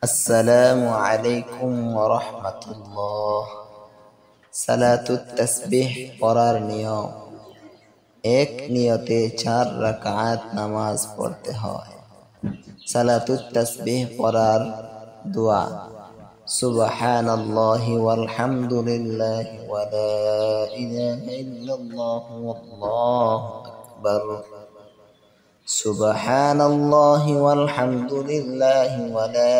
আসসালামু আলাইকুম ওয়া রাহমাতুল্লাহ। সালাতুত তাসবিহ পড়ার নিয়ম। এক নিয়তে 4 রাকাত নামাজ পড়তে হয়। সালাতুত তাসবিহ পড়ার দোয়া: সুবহানাল্লাহি ওয়াল হামদুলিল্লাহি ওয়া লা ইলাহা ইল্লাল্লাহু ওয়াল্লাহু আকবার। সুবহানাল্লাহি ওয়াল হামদুলিল্লাহি ওয়া লা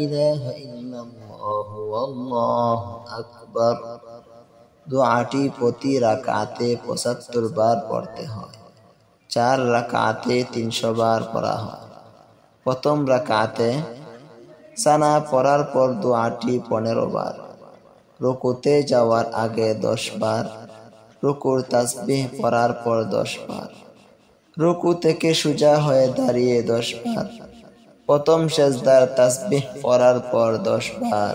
ইলাহা ইল্লাল্লাহু ওয়াল্লাহু আকবার। দোয়াটি প্রতি রাকাতে 75 বার পড়তে হয়। 4 রাকাতে 300 বার পড়া হয়। প্রথম রাকাতে সানা পড়ার পর দোয়াটি 15 বার, রুকুতে যাওয়ার আগে 10 বার, রুকুর তাসবিহ পড়ার পর 10 বার, রুকু থেকে সোজা হয়ে দাঁড়িয়ে 10 বার, প্রথম সেজদার তাসবিহ পড়ার পর 10 বার,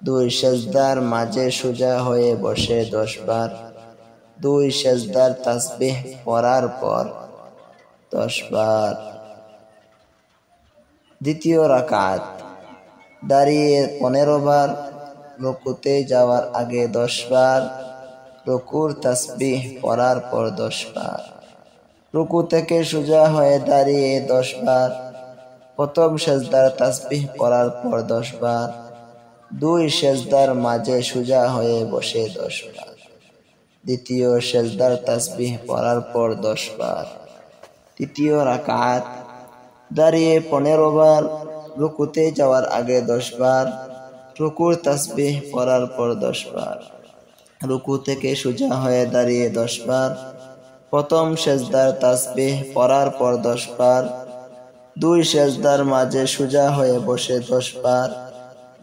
2 সেজদার মাঝে সোজা হয়ে বসে 10 বার, 2 সেজদার তাসবিহ পড়ার পর 10 বার। দ্বিতীয় রাকাত দাঁড়িয়ে 15 বার, রুকুতে যাওয়ার আগে 10 বার, রুকুর তাসবিহ পড়ার পর 10 বার, রুকু থেকে সোজা হয়ে দাঁড়িয়ে 10 বার, প্রথম সেজদার তাসবিহ পড়ার পর 10 বার, 2 সেজদার মাঝে সোজা হয়ে বসে 10 বার, দ্বিতীয় সেজদার তাসবিহ পড়ার পর 10 বার। তৃতীয় রাকাত দাঁড়িয়ে 15 বার, রুকুতে যাওয়ার আগে 10 বার, রুকুর তাসবিহ পড়ার পর 10 বার, রুকু থেকে সোজা হয়ে দাঁড়িয়ে 10 বার, প্রথম সেজদার তাসবিহ পড়ার পর 10 বার, 2 সেজদার মাঝে সোজা হয়ে বসে 10 বার,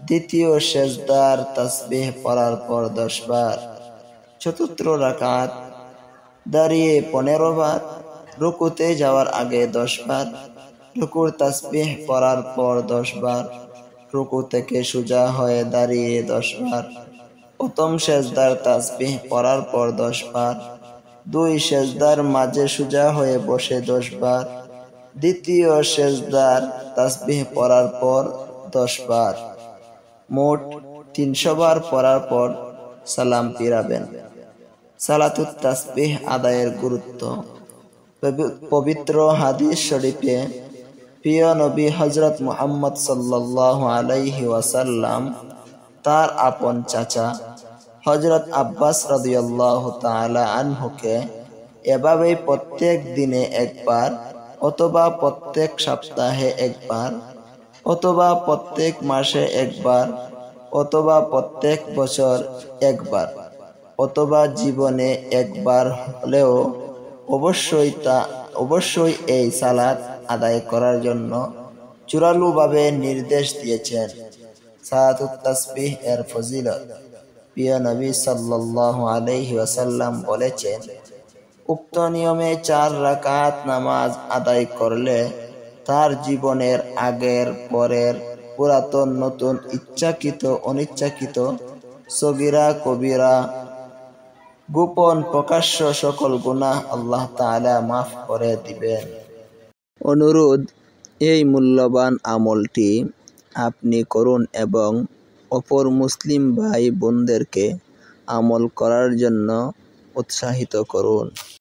দ্বিতীয় সেজদার তাসবিহ পড়ার পর 10 বার। চতুর্থ রাকাত দাঁড়িয়ে 15 বার, রুকুতে যাওয়ার আগে 10 বার, রুকুর তাসবিহ পড়ার পর 10 বার, রুকু থেকে সোজা হয়ে দাঁড়িয়ে 10 বার, প্রথম সেজদার তাসবিহ পড়ার পর 10 বার, 2 সেজদার মাঝে সোজা হয়ে বসে 10 বার, দ্বিতীয় সেজদার তাসবিহ পড়ার পর 10 বার। মোট 300 বার পড়ার পর সালাম ফিরাবেন। সালাতুত তাসবিহ আদায়ের গুরুত্ব। পবিত্র হাদিস শরীফে প্রিয় নবী হযরত মুহাম্মদ সাল্লাল্লাহু আলাইহি ওয়াসাল্লাম তার আপন চাচা হযরত আব্বাস রাদিয়াল্লাহু তাআলা আনহুকে এভাবেই প্রত্যেক দিনে একবার, অথবা প্রত্যেক সপ্তাহে একবার, অথবা প্রত্যেক মাসে একবার, অথবা প্রত্যেক বছর একবার, অথবা জীবনে একবার হলেও অবশ্যই এই সালাত আদায় করার জন্য জোরালোভাবে নির্দেশ দিয়েছেন। সালাতুত তাসবিহ এর ফজিলত। প্রিয় নবী সাল্লাল্লাহু আলাইহি ওয়াসাল্লাম বলেছেন, উক্ত নিয়মে 4 রাকাত নামাজ আদায় করলে তার জীবনের আগের পরের, পুরাতন নতুন, ইচ্ছাকৃত অনিচ্ছাকৃত, সগীরা কবিরা, গোপন প্রকাশ্য সকল গুনাহ আল্লাহ তাআলা মাফ করে দিবেন। অনুরোধ, এই মূল্যবান আমলটি আপনি করুন এবং অপর মুসলিম ভাই বোনদেরকে আমল করার জন্য উৎসাহিত করুন।